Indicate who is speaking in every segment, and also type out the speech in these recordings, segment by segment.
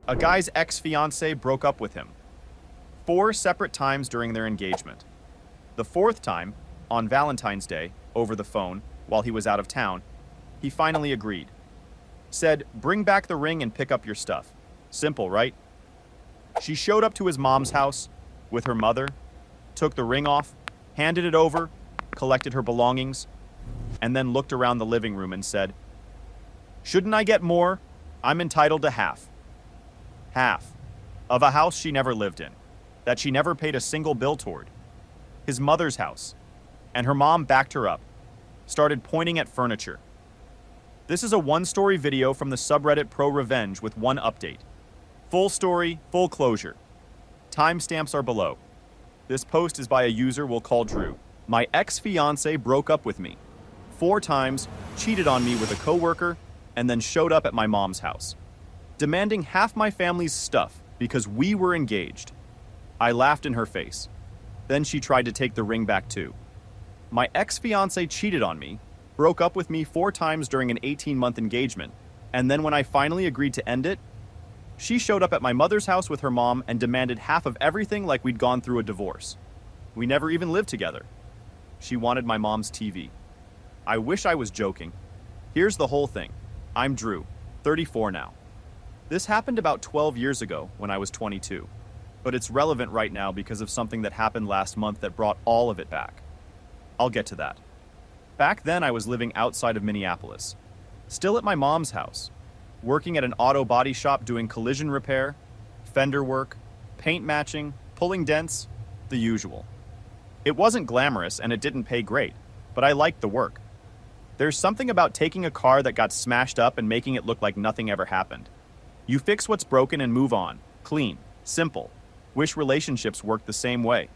Speaker 1: A guy's ex-fiancée broke up with him 4 separate times during their engagement. The fourth time, on Valentine's Day, over the phone, while he was out of town, he finally agreed. Said, "Bring back the ring and pick up your stuff." Simple, right? She showed up to his mom's house with her mother, took the ring off, handed it over, collected her belongings, and then looked around the living room and said, "Shouldn't I get more? I'm entitled to half." Half of a house she never lived in, that she never paid a single bill toward. His mother's house. And her mom backed her up, started pointing at furniture. This is a one-story video from the subreddit Pro Revenge with one update. Full story, full closure. Timestamps are below. This post is by a user we'll call Drew. My ex-fiancée broke up with me 4 times, cheated on me with a coworker, and then showed up at my mom's house, demanding half my family's stuff because we were engaged. I laughed in her face. Then she tried to take the ring back too. My ex-fiancée cheated on me, broke up with me 4 times during an 18-month engagement, and then when I finally agreed to end it, she showed up at my mother's house with her mom and demanded half of everything like we'd gone through a divorce. We never even lived together. She wanted my mom's TV. I wish I was joking. Here's the whole thing. I'm Drew, 34 now. This happened about 12 years ago when I was 22, but it's relevant right now because of something that happened last month that brought all of it back. I'll get to that. Back then I was living outside of Minneapolis, still at my mom's house, working at an auto body shop doing collision repair, fender work, paint matching, pulling dents, the usual. It wasn't glamorous and it didn't pay great, but I liked the work. There's something about taking a car that got smashed up and making it look like nothing ever happened. You fix what's broken and move on. Clean. Simple. Wish relationships worked the same way.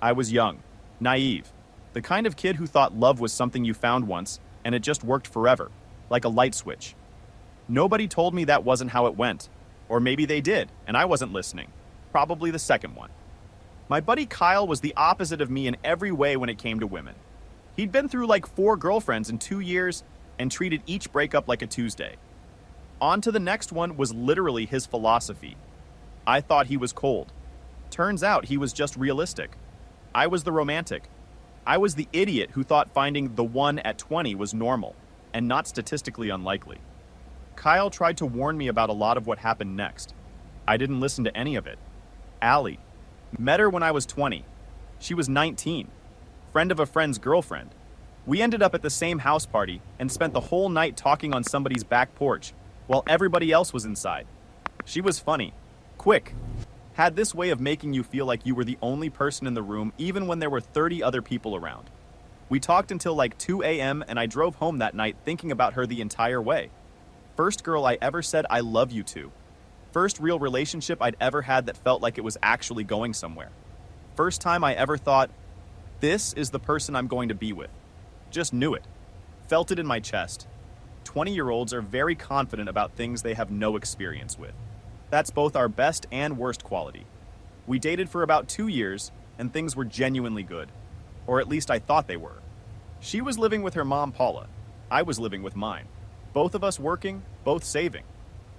Speaker 1: I was young. Naive. The kind of kid who thought love was something you found once and it just worked forever. Like a light switch. Nobody told me that wasn't how it went. Or maybe they did, and I wasn't listening. Probably the second one. My buddy Kyle was the opposite of me in every way when it came to women. He'd been through like 4 girlfriends in 2 years and treated each breakup like a Tuesday. On to the next one was literally his philosophy. I thought he was cold. Turns out he was just realistic. I was the romantic. I was the idiot who thought finding the one at 20 was normal and not statistically unlikely. Kyle tried to warn me about a lot of what happened next. I didn't listen to any of it. Allie. Met her when I was 20. She was 19. Friend of a friend's girlfriend. We ended up at the same house party and spent the whole night talking on somebody's back porch while everybody else was inside. She was funny. Quick. Had this way of making you feel like you were the only person in the room even when there were 30 other people around. We talked until like 2 a.m. and I drove home that night thinking about her the entire way. First girl I ever said I love you to. First real relationship I'd ever had that felt like it was actually going somewhere. First time I ever thought, this is the person I'm going to be with. Just knew it. Felt it in my chest. 20-year-olds are very confident about things they have no experience with. That's both our best and worst quality. We dated for about 2 years, and things were genuinely good. Or at least I thought they were. She was living with her mom, Paula. I was living with mine. Both of us working, both saving.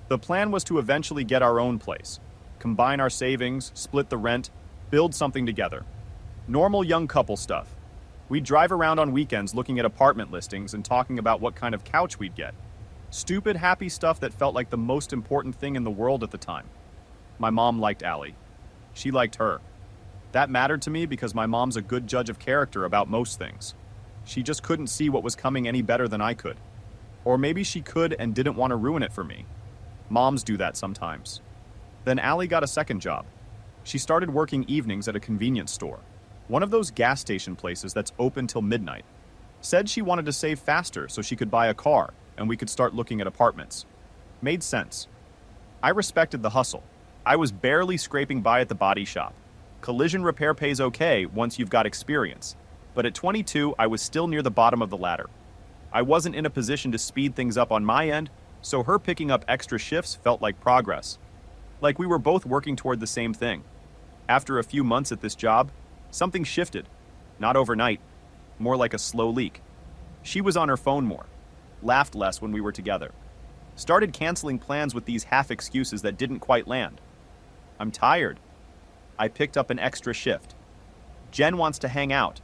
Speaker 1: The plan was to eventually get our own place. Combine our savings, split the rent, build something together. Normal young couple stuff. We'd drive around on weekends looking at apartment listings and talking about what kind of couch we'd get. Stupid, happy stuff that felt like the most important thing in the world at the time. My mom liked Allie. She liked her. That mattered to me because my mom's a good judge of character about most things. She just couldn't see what was coming any better than I could. Or maybe she could and didn't want to ruin it for me. Moms do that sometimes. Then Allie got a second job. She started working evenings at a convenience store. One of those gas station places that's open till midnight. Said she wanted to save faster so she could buy a car and we could start looking at apartments. Made sense. I respected the hustle. I was barely scraping by at the body shop. Collision repair pays okay once you've got experience. But at 22, I was still near the bottom of the ladder. I wasn't in a position to speed things up on my end, so her picking up extra shifts felt like progress. Like we were both working toward the same thing. After a few months at this job, something shifted. Not overnight, more like a slow leak. She was on her phone more, laughed less when we were together. Started canceling plans with these half excuses that didn't quite land. I'm tired. I picked up an extra shift. Jen wants to hang out.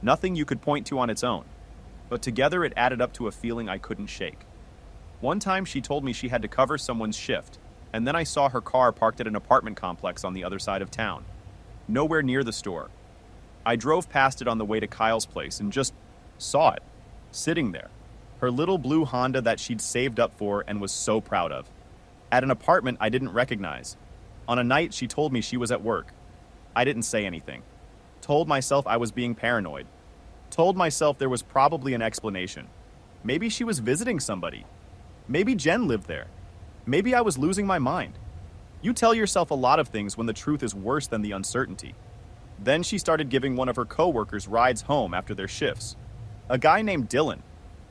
Speaker 1: Nothing you could point to on its own, but together it added up to a feeling I couldn't shake. One time she told me she had to cover someone's shift, and then I saw her car parked at an apartment complex on the other side of town, nowhere near the store. I drove past it on the way to Kyle's place and just saw it, sitting there. Her little blue Honda that she'd saved up for and was so proud of. At an apartment I didn't recognize. On a night she told me she was at work. I didn't say anything. Told myself I was being paranoid. Told myself there was probably an explanation. Maybe she was visiting somebody. Maybe Jen lived there. Maybe I was losing my mind. You tell yourself a lot of things when the truth is worse than the uncertainty. Then she started giving one of her coworkers rides home after their shifts. A guy named Dylan.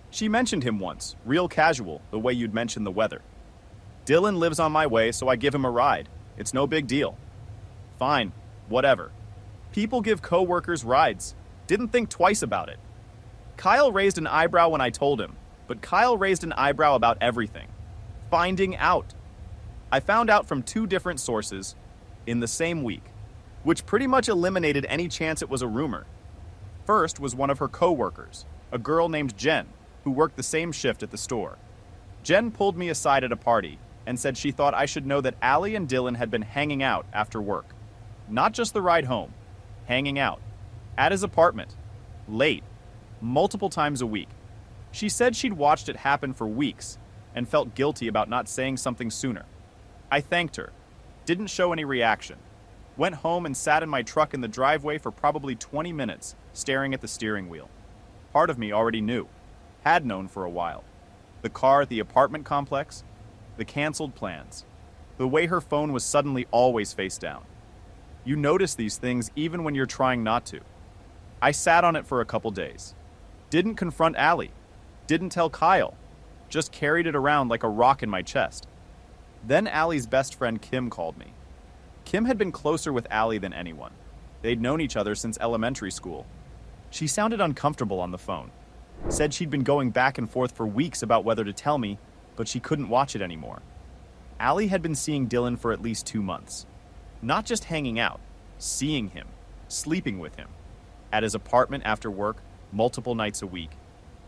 Speaker 1: She mentioned him once, real casual, the way you'd mention the weather. Dylan lives on my way, so I give him a ride. It's no big deal. Fine, whatever. People give coworkers rides. Didn't think twice about it. Kyle raised an eyebrow when I told him, but Kyle raised an eyebrow about everything. Finding out. I found out from 2 different sources in the same week, which pretty much eliminated any chance it was a rumor. First was one of her coworkers, a girl named Jen, who worked the same shift at the store. Jen pulled me aside at a party and said she thought I should know that Allie and Dylan had been hanging out after work. Not just the ride home, hanging out. At his apartment. Late. Multiple times a week. She said she'd watched it happen for weeks and felt guilty about not saying something sooner. I thanked her. Didn't show any reaction. Went home and sat in my truck in the driveway for probably 20 minutes, staring at the steering wheel. Part of me already knew. Had known for a while. The car at the apartment complex. The canceled plans. The way her phone was suddenly always face down. You notice these things even when you're trying not to. I sat on it for a couple days. Didn't confront Allie. Didn't tell Kyle. Just carried it around like a rock in my chest. Then Allie's best friend Kim called me. Kim had been closer with Allie than anyone. They'd known each other since elementary school. She sounded uncomfortable on the phone. Said she'd been going back and forth for weeks about whether to tell me, but she couldn't watch it anymore. Allie had been seeing Dylan for at least 2 months. Not just hanging out, seeing him, sleeping with him. At his apartment after work, multiple nights a week.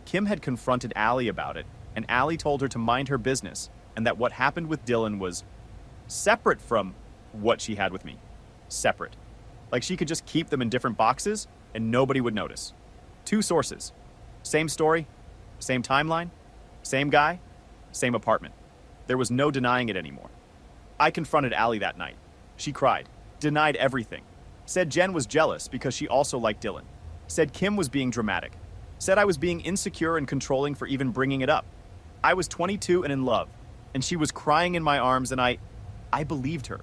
Speaker 1: Kim had confronted Allie about it, and Allie told her to mind her business, and that what happened with Dylan was separate from what she had with me. Separate. Like she could just keep them in different boxes, and nobody would notice. 2 sources. Same story, same timeline, same guy, same apartment. There was no denying it anymore. I confronted Allie that night. She cried, denied everything. Said Jen was jealous because she also liked Dylan. Said Kim was being dramatic. Said I was being insecure and controlling for even bringing it up. I was 22 and in love, and she was crying in my arms, and I believed her.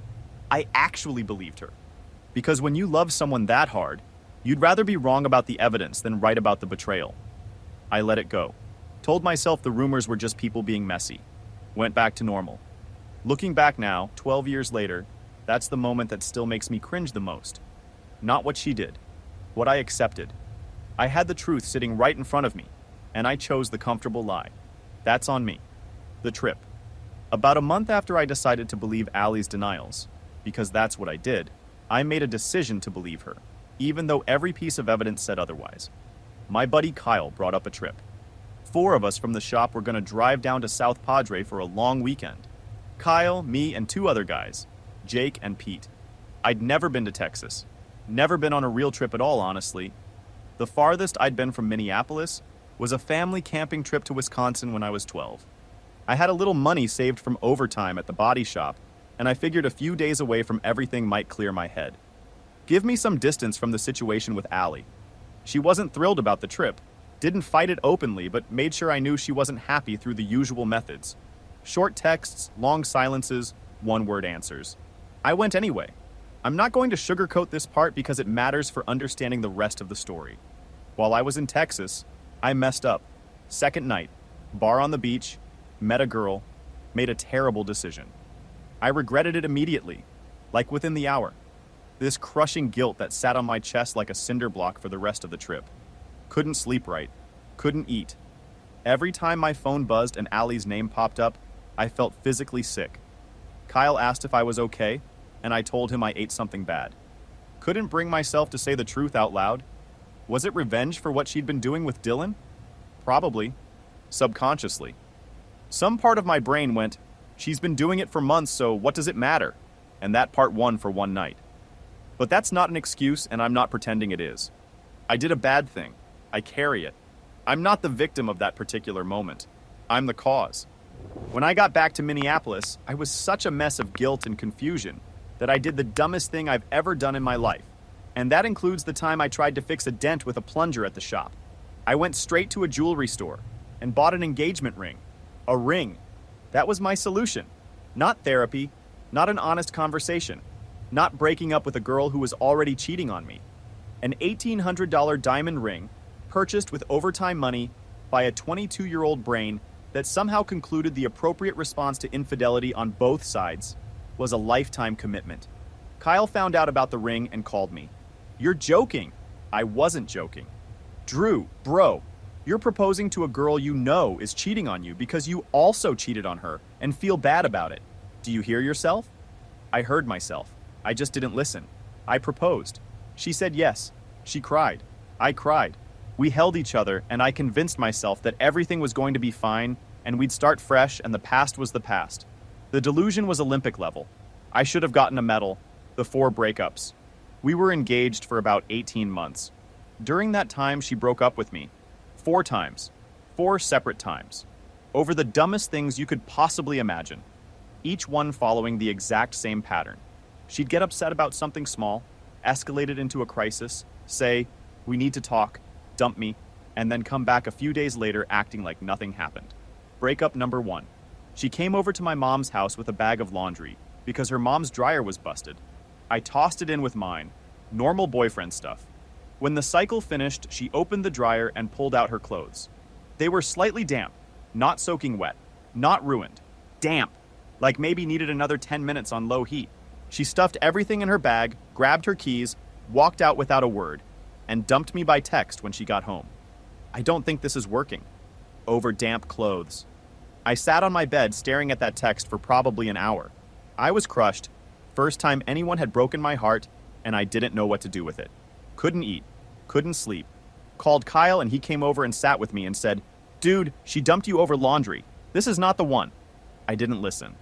Speaker 1: I actually believed her. Because when you love someone that hard, you'd rather be wrong about the evidence than right about the betrayal. I let it go. Told myself the rumors were just people being messy. Went back to normal. Looking back now, 12 years later, that's the moment that still makes me cringe the most. Not what she did. What I accepted. I had the truth sitting right in front of me, and I chose the comfortable lie. That's on me. The trip. About a month after I decided to believe Allie's denials, because that's what I did, I made a decision to believe her, even though every piece of evidence said otherwise. My buddy Kyle brought up a trip. 4 of us from the shop were going to drive down to South Padre for a long weekend. Kyle, me, and 2 other guys, Jake and Pete. I'd never been to Texas. Never been on a real trip at all, honestly. The farthest I'd been from Minneapolis was a family camping trip to Wisconsin when I was 12. I had a little money saved from overtime at the body shop, and I figured a few days away from everything might clear my head. Give me some distance from the situation with Allie. She wasn't thrilled about the trip, didn't fight it openly, but made sure I knew she wasn't happy through the usual methods. Short texts, long silences, one-word answers. I went anyway. I'm not going to sugarcoat this part because it matters for understanding the rest of the story. While I was in Texas, I messed up. Second night, bar on the beach, met a girl, made a terrible decision. I regretted it immediately, like within the hour. This crushing guilt that sat on my chest like a cinder block for the rest of the trip. Couldn't sleep right, couldn't eat. Every time my phone buzzed and Allie's name popped up, I felt physically sick. Kyle asked if I was okay, and I told him I ate something bad. Couldn't bring myself to say the truth out loud. Was it revenge for what she'd been doing with Dylan? Probably. Subconsciously. Some part of my brain went, she's been doing it for months, so what does it matter? And that part won for one night. But that's not an excuse, and I'm not pretending it is. I did a bad thing. I carry it. I'm not the victim of that particular moment. I'm the cause. When I got back to Minneapolis, I was such a mess of guilt and confusion that I did the dumbest thing I've ever done in my life. And that includes the time I tried to fix a dent with a plunger at the shop. I went straight to a jewelry store and bought an engagement ring. A ring. That was my solution. Not therapy, not an honest conversation, not breaking up with a girl who was already cheating on me. An $1,800 diamond ring purchased with overtime money by a 22-year-old brain that somehow concluded the appropriate response to infidelity on both sides was a lifetime commitment. Kyle found out about the ring and called me. You're joking. I wasn't joking. Drew, bro, you're proposing to a girl you know is cheating on you because you also cheated on her and feel bad about it. Do you hear yourself? I heard myself. I just didn't listen. I proposed. She said yes. She cried. I cried. We held each other, and I convinced myself that everything was going to be fine, and we'd start fresh, and the past was the past. The delusion was Olympic level. I should have gotten a medal. The 4 breakups. We were engaged for about 18 months. During that time, she broke up with me. 4 times. 4 separate times. Over the dumbest things you could possibly imagine. Each one following the exact same pattern. She'd get upset about something small, escalate it into a crisis, say, we need to talk, dump me, and then come back a few days later acting like nothing happened. Breakup number 1. She came over to my mom's house with a bag of laundry because her mom's dryer was busted. I tossed it in with mine. Normal boyfriend stuff. When the cycle finished, she opened the dryer and pulled out her clothes. They were slightly damp, not soaking wet, not ruined. Damp, like maybe needed another 10 minutes on low heat. She stuffed everything in her bag, grabbed her keys, walked out without a word, and dumped me by text when she got home. I don't think this is working. Over damp clothes. I sat on my bed staring at that text for probably an hour. I was crushed. First time anyone had broken my heart, and I didn't know what to do with it. Couldn't eat. Couldn't sleep. Called Kyle and he came over and sat with me and said, dude, she dumped you over laundry. This is not the one. I didn't listen.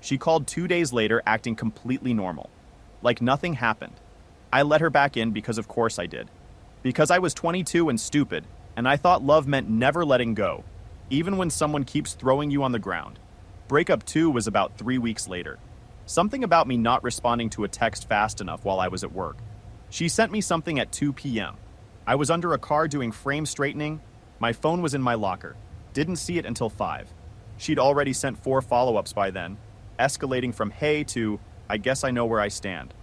Speaker 1: She called 2 days later acting completely normal. Like nothing happened. I let her back in because of course I did. Because I was 22 and stupid, and I thought love meant never letting go, even when someone keeps throwing you on the ground. Breakup 2 was about 3 weeks later. Something about me not responding to a text fast enough while I was at work. She sent me something at 2 p.m. I was under a car doing frame straightening. My phone was in my locker. Didn't see it until 5. She'd already sent 4 follow-ups by then, escalating from hey to I guess I know where I stand.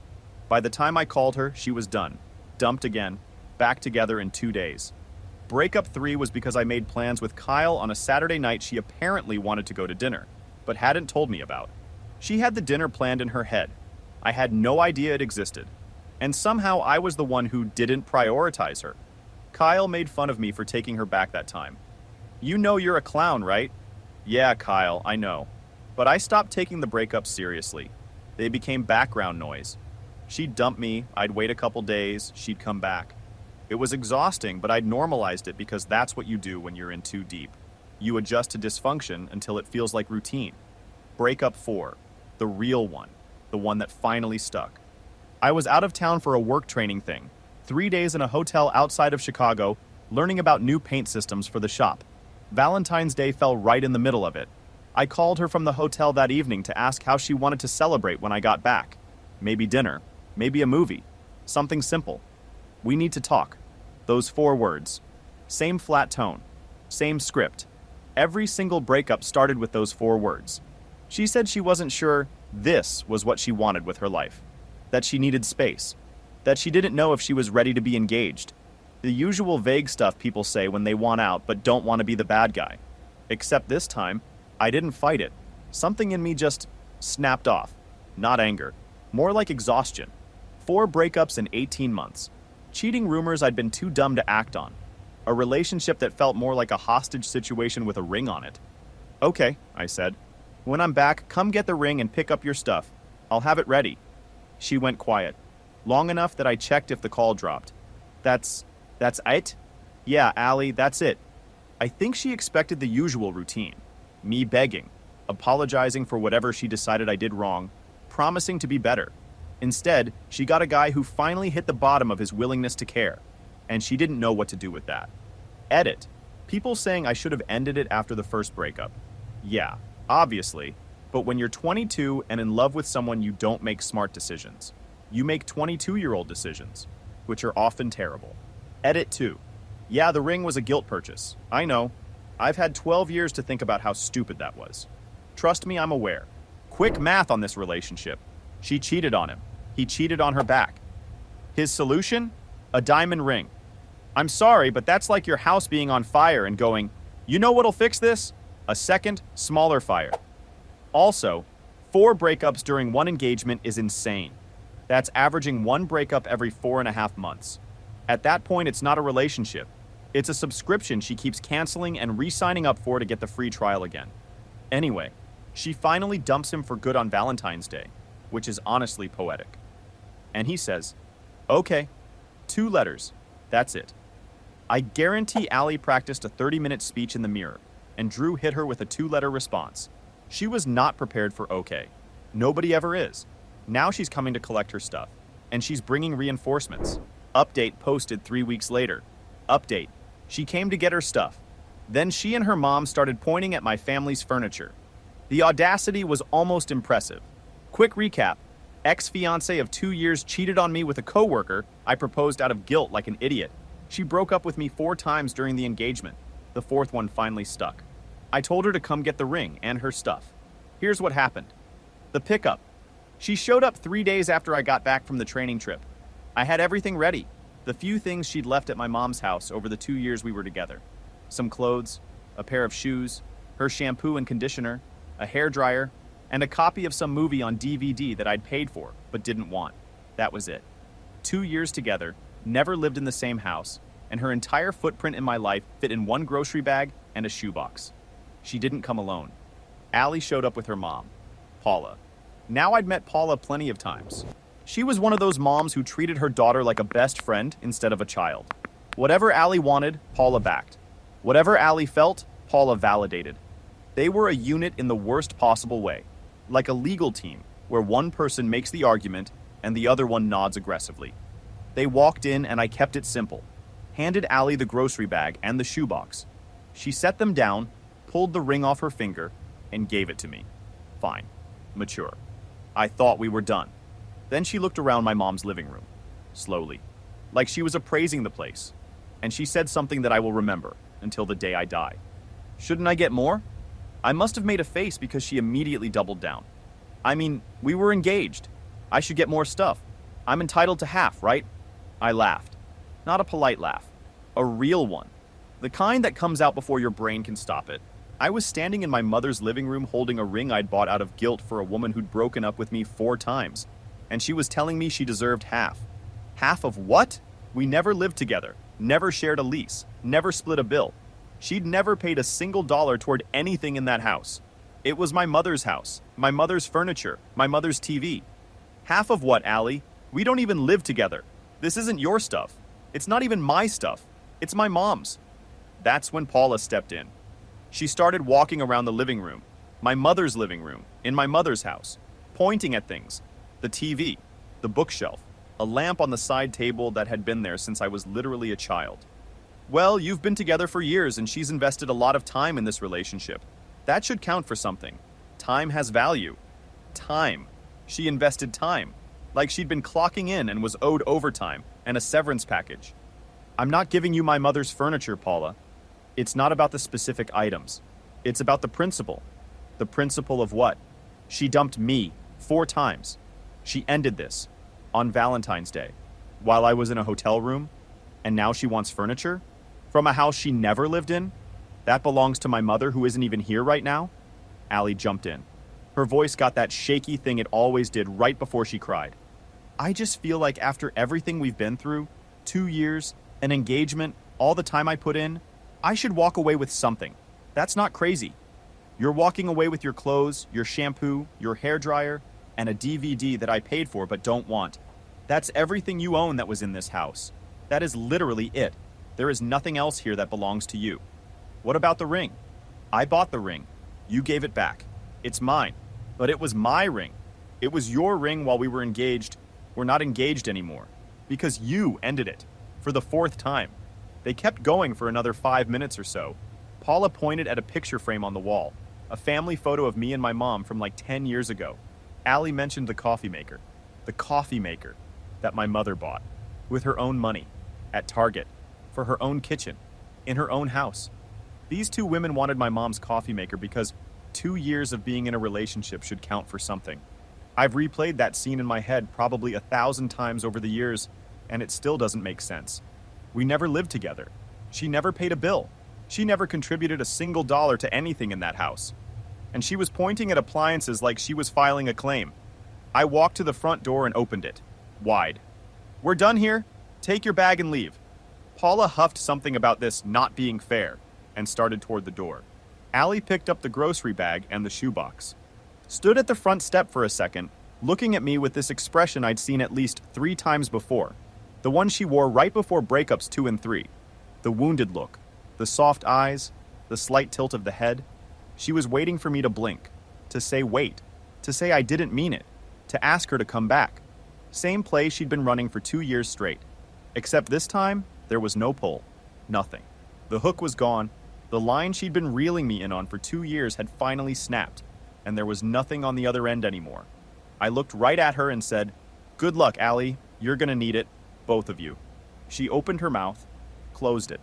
Speaker 1: By the time I called her, she was done. Dumped again. Back together in 2 days. Breakup 3 was because I made plans with Kyle on a Saturday night she apparently wanted to go to dinner, but hadn't told me about. She had the dinner planned in her head. I had no idea it existed. And somehow I was the one who didn't prioritize her. Kyle made fun of me for taking her back that time. You know you're a clown, right? Yeah, Kyle, I know. But I stopped taking the breakups seriously. They became background noise. She'd dump me, I'd wait a couple days, she'd come back. It was exhausting, but I'd normalized it because that's what you do when you're in too deep. You adjust to dysfunction until it feels like routine. Breakup 4, the real one, the one that finally stuck. I was out of town for a work training thing, 3 days in a hotel outside of Chicago, learning about new paint systems for the shop. Valentine's Day fell right in the middle of it. I called her from the hotel that evening to ask how she wanted to celebrate when I got back. Maybe dinner, maybe a movie, something simple. We need to talk. Those 4 words. Same flat tone. Same script. Every single breakup started with those 4 words. She said she wasn't sure this was what she wanted with her life. That she needed space. That she didn't know if she was ready to be engaged. The usual vague stuff people say when they want out but don't want to be the bad guy. Except this time, I didn't fight it. Something in me just snapped off. Not anger. More like exhaustion. 4 breakups in 18 months. Cheating rumors I'd been too dumb to act on. A relationship that felt more like a hostage situation with a ring on it. Okay, I said. When I'm back, come get the ring and pick up your stuff. I'll have it ready. She went quiet, long enough that I checked if the call dropped. That's it? Yeah, Allie, that's it. I think she expected the usual routine. Me begging, apologizing for whatever she decided I did wrong, promising to be better. Instead, she got a guy who finally hit the bottom of his willingness to care, and she didn't know what to do with that. Edit. People saying I should have ended it after the first breakup. Yeah, obviously, but when you're 22 and in love with someone, you don't make smart decisions. You make 22-year-old decisions, which are often terrible. Edit 2. Yeah, the ring was a guilt purchase. I know. I've had 12 years to think about how stupid that was. Trust me, I'm aware. Quick math on this relationship. She cheated on him. He cheated on her back. His solution? A diamond ring. I'm sorry, but that's like your house being on fire and going, you know what'll fix this? A second, smaller fire. Also, 4 breakups during one engagement is insane. That's averaging 1 breakup every 4.5 months. At that point, it's not a relationship. It's a subscription she keeps canceling and re-signing up for to get the free trial again. Anyway, she finally dumps him for good on Valentine's Day, which is honestly poetic. And he says, okay, 2 letters, that's it. I guarantee Allie practiced a 30-minute speech in the mirror, and Drew hit her with a 2-letter response. She was not prepared for okay. Nobody ever is. Now she's coming to collect her stuff, and she's bringing reinforcements. Update posted 3 weeks later. Update. She came to get her stuff. Then she and her mom started pointing at my family's furniture. The audacity was almost impressive. Quick recap. Ex-fiancée of 2 years cheated on me with a coworker I proposed out of guilt like an idiot. She broke up with me 4 times during the engagement. The 4th one finally stuck. I told her to come get the ring and her stuff. Here's what happened. The pickup. She showed up 3 days after I got back from the training trip. I had everything ready. The few things she'd left at my mom's house over the 2 years we were together. Some clothes, a pair of shoes, her shampoo and conditioner, a hairdryer, and a copy of some movie on DVD that I'd paid for but didn't want. That was it. 2 years together, never lived in the same house, and her entire footprint in my life fit in 1 grocery bag and a shoebox. She didn't come alone. Allie showed up with her mom, Paula. Now I'd met Paula plenty of times. She was one of those moms who treated her daughter like a best friend instead of a child. Whatever Allie wanted, Paula backed. Whatever Allie felt, Paula validated. They were a unit in the worst possible way, like a legal team where one person makes the argument and the other one nods aggressively. They walked in and I kept it simple. Handed Allie the grocery bag and the shoebox. She set them down, pulled the ring off her finger, and gave it to me. Fine. Mature. I thought we were done. Then she looked around my mom's living room, slowly, like she was appraising the place, and she said something that I will remember until the day I die. Shouldn't I get more? I must have made a face because she immediately doubled down. I mean, we were engaged. I should get more stuff. I'm entitled to half, right? I laughed. Not a polite laugh. A real one. The kind that comes out before your brain can stop it. I was standing in my mother's living room holding a ring I'd bought out of guilt for a woman who'd broken up with me 4 times. And she was telling me she deserved half. Half of what? We never lived together, never shared a lease, never split a bill. She'd never paid a single dollar toward anything in that house. It was my mother's house, my mother's furniture, my mother's TV. Half of what, Allie? We don't even live together. This isn't your stuff. It's not even my stuff. It's my mom's. That's when Paula stepped in. She started walking around the living room, my mother's living room, in my mother's house, pointing at things. The TV, the bookshelf, a lamp on the side table that had been there since I was literally a child. Well, you've been together for years and she's invested a lot of time in this relationship. That should count for something. Time has value. Time. She invested time. Like she'd been clocking in and was owed overtime and a severance package. I'm not giving you my mother's furniture, Paula. It's not about the specific items. It's about the principle. The principle of what? She dumped me 4 times. She ended this on Valentine's Day while I was in a hotel room, and now she wants furniture from a house she never lived in? That belongs to my mother who isn't even here right now? Allie jumped in. Her voice got that shaky thing it always did right before she cried. I just feel like after everything we've been through, 2 years, an engagement, all the time I put in, I should walk away with something. That's not crazy. You're walking away with your clothes, your shampoo, your hairdryer, and a DVD that I paid for but don't want. That's everything you own that was in this house. That is literally it. There is nothing else here that belongs to you. What about the ring? I bought the ring. You gave it back. It's mine. But it was my ring. It was your ring while we were engaged. We're not engaged anymore. Because you ended it. For the 4th time. They kept going for another 5 minutes or so. Paula pointed at a picture frame on the wall. A family photo of me and my mom from like 10 years ago. Allie mentioned the coffee maker. The coffee maker that my mother bought. With her own money. At Target. For her own kitchen. In her own house. These 2 women wanted my mom's coffee maker because 2 years of being in a relationship should count for something. I've replayed that scene in my head probably 1,000 times over the years, and it still doesn't make sense. We never lived together. She never paid a bill. She never contributed a single dollar to anything in that house. And she was pointing at appliances like she was filing a claim. I walked to the front door and opened it. Wide. We're done here. Take your bag and leave. Paula huffed something about this not being fair and started toward the door. Allie picked up the grocery bag and the shoebox. Stood at the front step for a second, looking at me with this expression I'd seen at least 3 times before. The one she wore right before breakups 2 and 3. The wounded look, the soft eyes, the slight tilt of the head. She was waiting for me to blink, to say wait, to say I didn't mean it, to ask her to come back. Same play she'd been running for 2 years straight. Except this time, there was no pull. Nothing. The hook was gone. The line she'd been reeling me in on for 2 years had finally snapped, and there was nothing on the other end anymore. I looked right at her and said, "Good luck, Allie. You're gonna need it, both of you." She opened her mouth, closed it,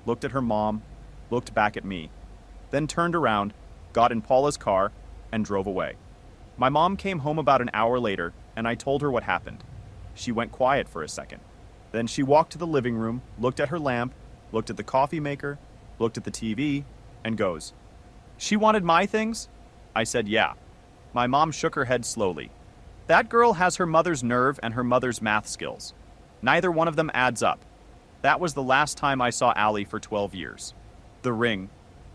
Speaker 1: looked at her mom, looked back at me, then turned around, got in Paula's car, and drove away. My mom came home about an hour later, and I told her what happened. She went quiet for a second. Then she walked to the living room, looked at her lamp, looked at the coffee maker, looked at the TV, and goes, "She wanted my things?" I said, "Yeah." My mom shook her head slowly. "That girl has her mother's nerve and her mother's math skills. Neither one of them adds up. That was the last time I saw Allie for 12 years. The ring.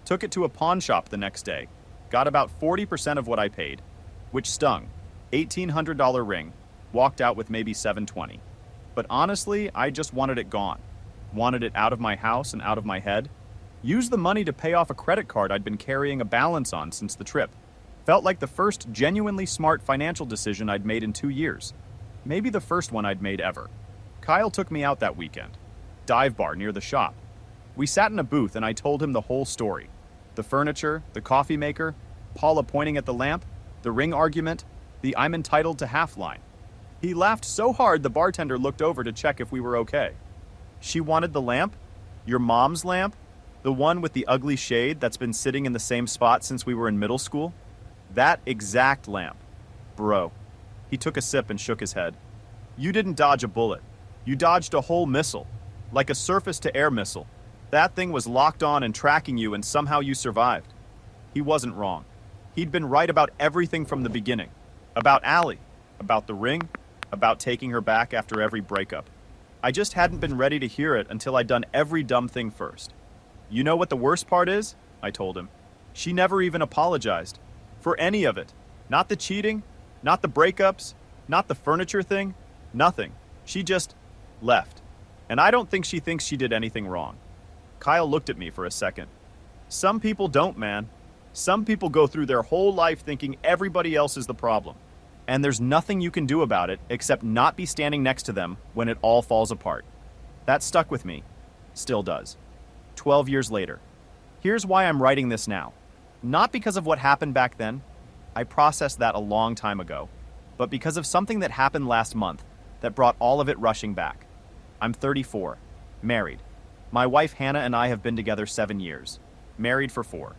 Speaker 1: Took it to a pawn shop the next day. Got about 40% of what I paid, which stung. $1,800 ring. Walked out with maybe $720. But honestly, I just wanted it gone. Wanted it out of my house and out of my head. Used the money to pay off a credit card I'd been carrying a balance on since the trip. Felt like the first genuinely smart financial decision I'd made in 2 years. Maybe the first one I'd made ever. Kyle took me out that weekend. Dive bar near the shop. We sat in a booth and I told him the whole story. The furniture, the coffee maker, Paula pointing at the lamp, the ring argument, the "I'm entitled to half" line. He laughed so hard the bartender looked over to check if we were okay. "She wanted the lamp? Your mom's lamp? The one with the ugly shade that's been sitting in the same spot since we were in middle school? That exact lamp. Bro." He took a sip and shook his head. "You didn't dodge a bullet. You dodged a whole missile. Like a surface-to-air missile. That thing was locked on and tracking you and somehow you survived." He wasn't wrong. He'd been right about everything from the beginning. About Allie. About the ring. About taking her back after every breakup. I just hadn't been ready to hear it until I'd done every dumb thing first. "You know what the worst part is?" I told him. "She never even apologized. For any of it. Not the cheating, not the breakups, not the furniture thing, nothing. She just left. And I don't think she thinks she did anything wrong." Kyle looked at me for a second. "Some people don't, man. Some people go through their whole life thinking everybody else is the problem. And there's nothing you can do about it except not be standing next to them when it all falls apart." That stuck with me. Still does. 12 years later. Here's why I'm writing this now. Not because of what happened back then. I processed that a long time ago. But because of something that happened last month that brought all of it rushing back. I'm 34. Married. My wife Hannah and I have been together 7 years. Married for 4.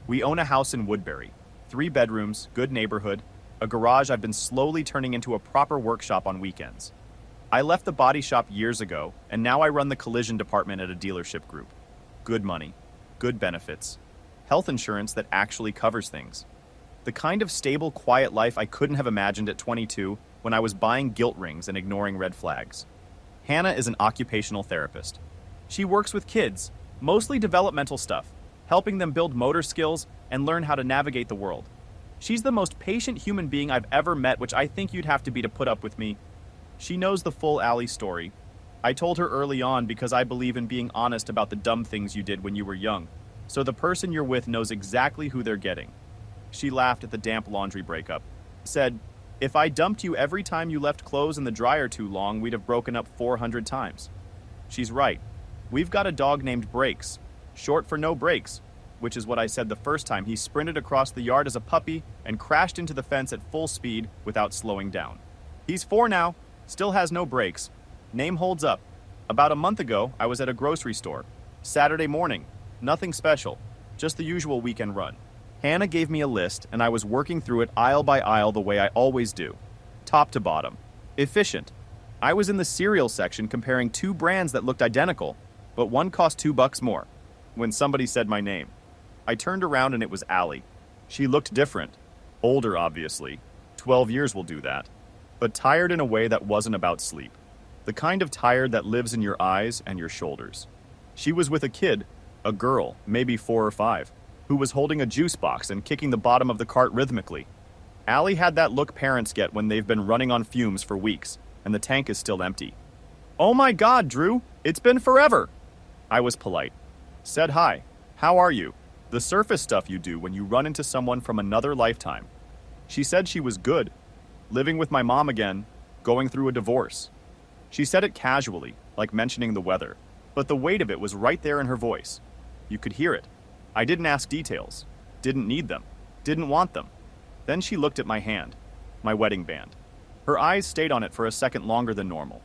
Speaker 1: We own a house in Woodbury. 3 bedrooms, good neighborhood, a garage I've been slowly turning into a proper workshop on weekends. I left the body shop years ago, and now I run the collision department at a dealership group. Good money, good benefits, health insurance that actually covers things. The kind of stable, quiet life I couldn't have imagined at 22 when I was buying guilt rings and ignoring red flags. Hannah is an occupational therapist. She works with kids, mostly developmental stuff, helping them build motor skills and learn how to navigate the world. She's the most patient human being I've ever met, which I think you'd have to be to put up with me. She knows the full Allie story. I told her early on because I believe in being honest about the dumb things you did when you were young, so the person you're with knows exactly who they're getting. She laughed at the damp laundry breakup, said, "If I dumped you every time you left clothes in the dryer too long, we'd have broken up 400 times. She's right. We've got a dog named Breaks, short for no brakes, which is what I said the first time he sprinted across the yard as a puppy and crashed into the fence at full speed without slowing down. He's 4 now, still has no brakes. Name holds up. About a month ago, I was at a grocery store. Saturday morning. Nothing special. Just the usual weekend run. Hannah gave me a list, and I was working through it aisle by aisle the way I always do. Top to bottom. Efficient. I was in the cereal section comparing 2 brands that looked identical, but one cost $2 more, when somebody said my name. I turned around and it was Allie. She looked different. Older, obviously. 12 years will do that. But tired in a way that wasn't about sleep. The kind of tired that lives in your eyes and your shoulders. She was with a kid, a girl, maybe 4 or 5, who was holding a juice box and kicking the bottom of the cart rhythmically. Allie had that look parents get when they've been running on fumes for weeks, and the tank is still empty. "Oh my God, Drew, it's been forever!" I was polite. Said hi. "How are you?" The surface stuff you do when you run into someone from another lifetime. She said she was good. Living with my mom again, going through a divorce. She said it casually, like mentioning the weather, but the weight of it was right there in her voice. You could hear it. I didn't ask details. Didn't need them. Didn't want them. Then she looked at my hand, my wedding band. Her eyes stayed on it for a second longer than normal.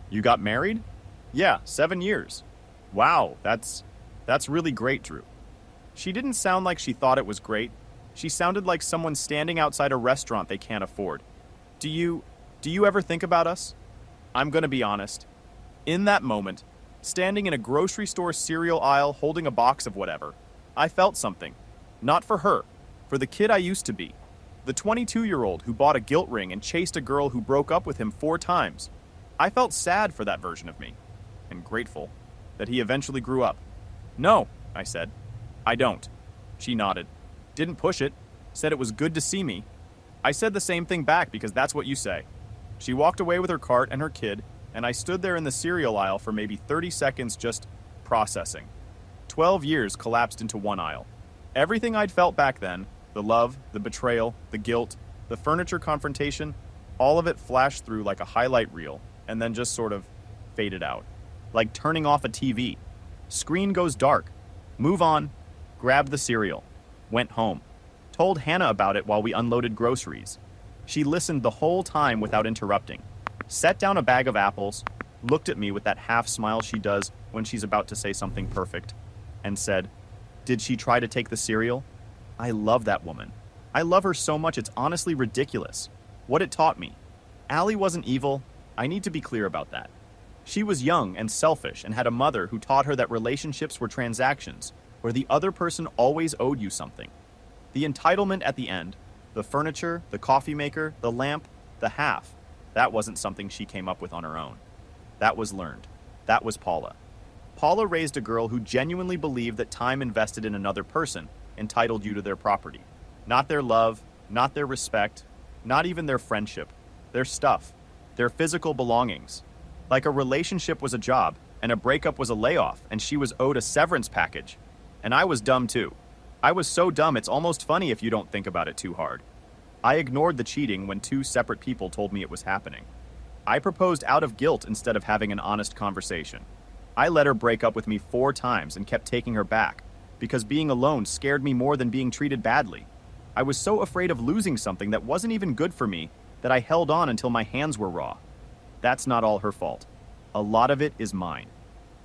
Speaker 1: "You got married?" "Yeah, 7 years." "Wow, that's really great, Drew." She didn't sound like she thought it was great. She sounded like someone standing outside a restaurant they can't afford. Do you ever think about us?" I'm gonna be honest. In that moment, standing in a grocery store cereal aisle holding a box of whatever, I felt something. Not for her, for the kid I used to be. The 22-year-old who bought a guilt ring and chased a girl who broke up with him 4 times. I felt sad for that version of me, and grateful that he eventually grew up. "No," I said. "I don't." She nodded. Didn't push it. Said it was good to see me. I said the same thing back because that's what you say. She walked away with her cart and her kid, and I stood there in the cereal aisle for maybe 30 seconds just processing. 12 years collapsed into one aisle. Everything I'd felt back then, the love, the betrayal, the guilt, the furniture confrontation, all of it flashed through like a highlight reel and then just sort of faded out. Like turning off a TV. Screen goes dark. Move on. Grabbed the cereal. Went home. Told Hannah about it while we unloaded groceries. She listened the whole time without interrupting. Set down a bag of apples, looked at me with that half smile she does when she's about to say something perfect, and said, "Did she try to take the cereal?" I love that woman. I love her so much it's honestly ridiculous. What it taught me. Allie wasn't evil. I need to be clear about that. She was young and selfish and had a mother who taught her that relationships were transactions, where the other person always owed you something. The entitlement at the end, the furniture, the coffee maker, the lamp, the half, that wasn't something she came up with on her own. That was learned. That was Paula. Paula raised a girl who genuinely believed that time invested in another person entitled you to their property. Not their love, not their respect, not even their friendship, their stuff, their physical belongings. Like a relationship was a job, and a breakup was a layoff, and she was owed a severance package. And I was dumb too. I was so dumb it's almost funny if you don't think about it too hard. I ignored the cheating when 2 separate people told me it was happening. I proposed out of guilt instead of having an honest conversation. I let her break up with me 4 times and kept taking her back, because being alone scared me more than being treated badly. I was so afraid of losing something that wasn't even good for me that I held on until my hands were raw. That's not all her fault. A lot of it is mine.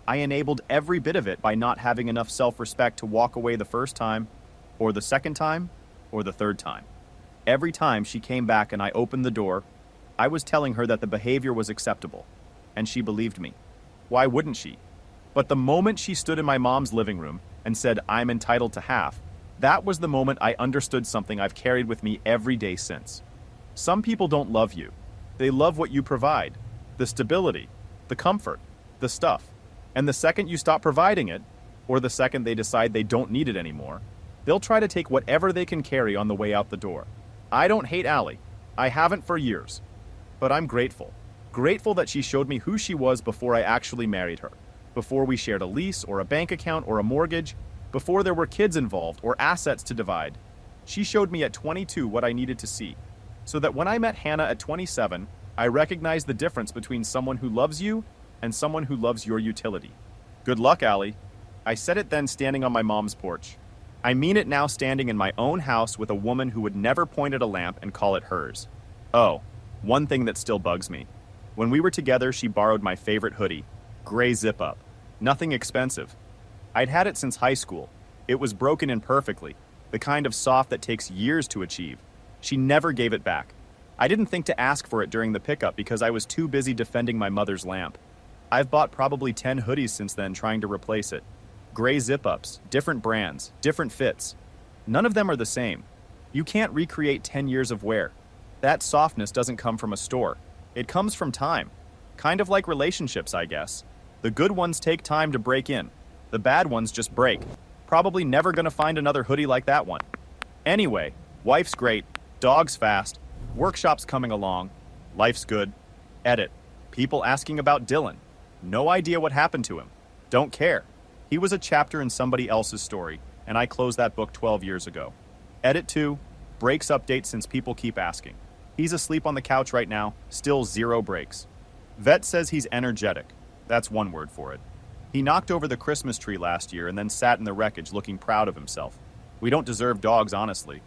Speaker 1: I enabled every bit of it by not having enough self-respect to walk away the first time, or the second time, or the third time. Every time she came back and I opened the door, I was telling her that the behavior was acceptable, and she believed me. Why wouldn't she? But the moment she stood in my mom's living room and said, "I'm entitled to half," that was the moment I understood something I've carried with me every day since. Some people don't love you. They love what you provide, the stability, the comfort, the stuff. And the second you stop providing it, or the second they decide they don't need it anymore, they'll try to take whatever they can carry on the way out the door. I don't hate Allie. I haven't for years. But I'm grateful. Grateful that she showed me who she was before I actually married her. Before we shared a lease or a bank account or a mortgage. Before there were kids involved or assets to divide. She showed me at 22 what I needed to see. So that when I met Hannah at 27, I recognized the difference between someone who loves you and someone who loves your utility. Good luck, Allie. I said it then standing on my mom's porch. I mean it now standing in my own house with a woman who would never point at a lamp and call it hers. Oh, one thing that still bugs me. When we were together, she borrowed my favorite hoodie, gray zip-up. Nothing expensive. I'd had it since high school. It was broken imperfectly, the kind of soft that takes years to achieve. She never gave it back. I didn't think to ask for it during the pickup because I was too busy defending my mother's lamp. I've bought probably 10 hoodies since then trying to replace it. Gray zip-ups, different brands, different fits. None of them are the same. You can't recreate 10 years of wear. That softness doesn't come from a store. It comes from time. Kind of like relationships, I guess. The good ones take time to break in. The bad ones just break. Probably never gonna find another hoodie like that one. Anyway, wife's great, dog's fast, workshop's coming along, life's good. Edit. People asking about Dylan. No idea what happened to him. Don't care. He was a chapter in somebody else's story, and I closed that book 12 years ago. Edit 2. Breaks update since people keep asking. He's asleep on the couch right now, still 0 breaks. Vet says he's energetic. That's one word for it. He knocked over the Christmas tree last year and then sat in the wreckage looking proud of himself. We don't deserve dogs, honestly.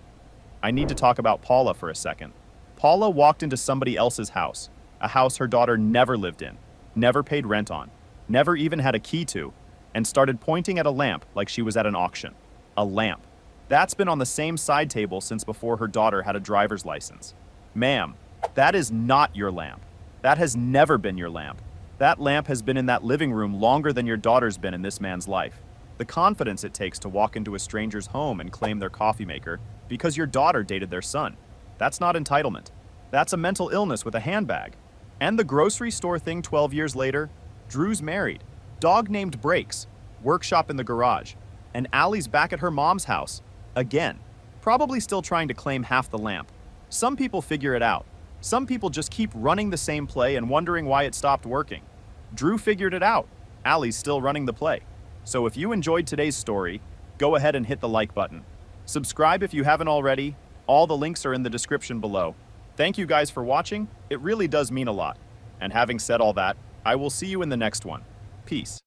Speaker 1: I need to talk about Paula for a second. Paula walked into somebody else's house, a house her daughter never lived in, never paid rent on, never even had a key to, and started pointing at a lamp like she was at an auction. A lamp. That's been on the same side table since before her daughter had a driver's license. Ma'am, that is not your lamp. That has never been your lamp. That lamp has been in that living room longer than your daughter's been in this man's life. The confidence it takes to walk into a stranger's home and claim their coffee maker because your daughter dated their son. That's not entitlement. That's a mental illness with a handbag. And the grocery store thing 12 years later, Drew's married. Dog named Breaks. Workshop in the garage. And Allie's back at her mom's house. Again. Probably still trying to claim half the lamp. Some people figure it out. Some people just keep running the same play and wondering why it stopped working. Drew figured it out. Allie's still running the play. So if you enjoyed today's story, go ahead and hit the like button. Subscribe if you haven't already. All the links are in the description below. Thank you guys for watching. It really does mean a lot. And having said all that, I will see you in the next one. Peace.